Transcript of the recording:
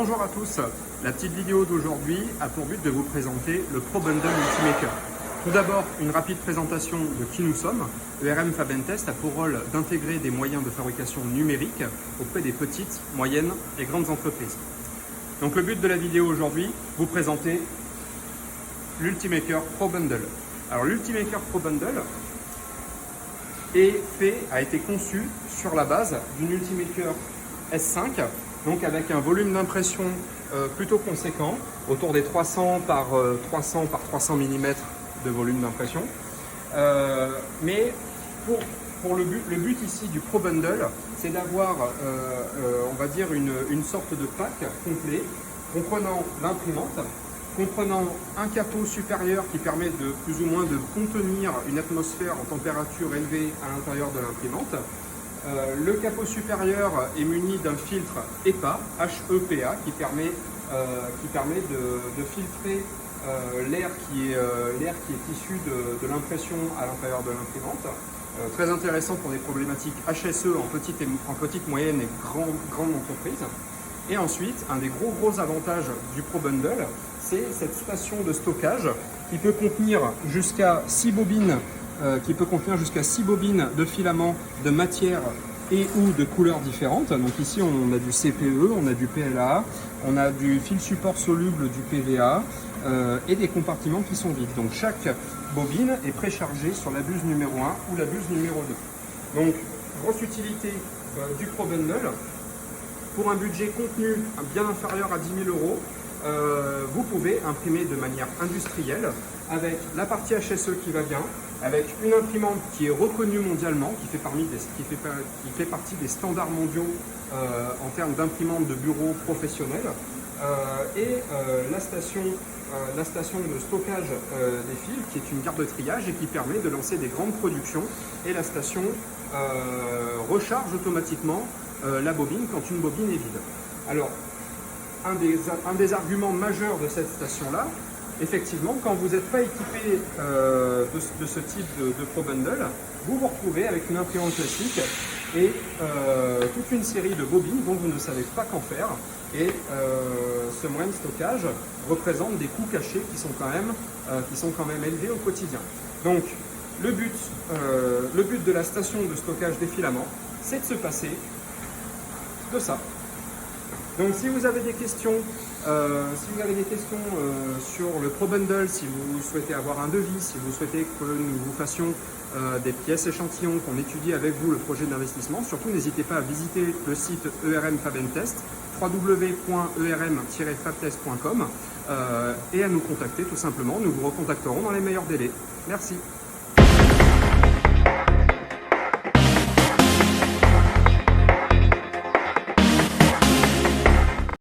Bonjour à tous, la petite vidéo d'aujourd'hui a pour but de vous présenter le ProBundle Ultimaker. Tout d'abord, une rapide présentation de qui nous sommes. ERM Fabentest a pour rôle d'intégrer des moyens de fabrication numérique auprès des petites, moyennes et grandes entreprises. Donc le but de la vidéo aujourd'hui, vous présenter l'Ultimaker ProBundle. Alors l'Ultimaker ProBundle a été conçu sur la base d'une Ultimaker S5, donc avec un volume d'impression plutôt conséquent, autour des 300 par 300 mm de volume d'impression. Mais pour le but ici du ProBundle, c'est d'avoir, on va dire, une sorte de pack complet comprenant l'imprimante, comprenant un capot supérieur qui permet de plus ou moins de contenir une atmosphère en température élevée à l'intérieur de l'imprimante. Le capot supérieur est muni d'un filtre HEPA, HEPA, qui permet de filtrer l'air qui est issu de l'impression à l'intérieur de l'imprimante. Très intéressant pour des problématiques HSE en petite, moyenne et grande entreprise. Et ensuite, un des gros avantages du ProBundle, c'est cette station de stockage qui peut contenir jusqu'à 6 bobines de filaments de matière et ou de couleurs différentes. Donc ici on a du CPE, on a du PLA, on a du fil support soluble, du PVA et des compartiments qui sont vides. Donc chaque bobine est préchargée sur la buse numéro 1 ou la buse numéro 2. Donc grosse utilité du ProBundle. Pour un budget contenu bien inférieur à 10 000 €, vous pouvez imprimer de manière industrielle avec la partie HSE qui va bien, avec une imprimante qui est reconnue mondialement, qui fait partie des standards mondiaux en termes d'imprimante de bureaux professionnels, et la station de stockage des fils qui est une carte de triage et qui permet de lancer des grandes productions, et la station recharge automatiquement la bobine quand une bobine est vide. Alors, un des arguments majeurs de cette station-là, effectivement, quand vous n'êtes pas équipé de ce type de ProBundle, vous vous retrouvez avec une imprimante classique et toute une série de bobines dont vous ne savez pas qu'en faire. Et ce moyen de stockage représente des coûts cachés qui sont quand même élevés au quotidien. Donc, le but de la station de stockage des filaments, c'est de se passer de ça. Donc si vous avez des questions, sur le ProBundle, si vous souhaitez avoir un devis, si vous souhaitez que nous vous fassions des pièces échantillons, qu'on étudie avec vous le projet d'investissement, surtout n'hésitez pas à visiter le site ERM Fabentest, www.erm-fabtest.com, et à nous contacter tout simplement. Nous vous recontacterons dans les meilleurs délais. Merci.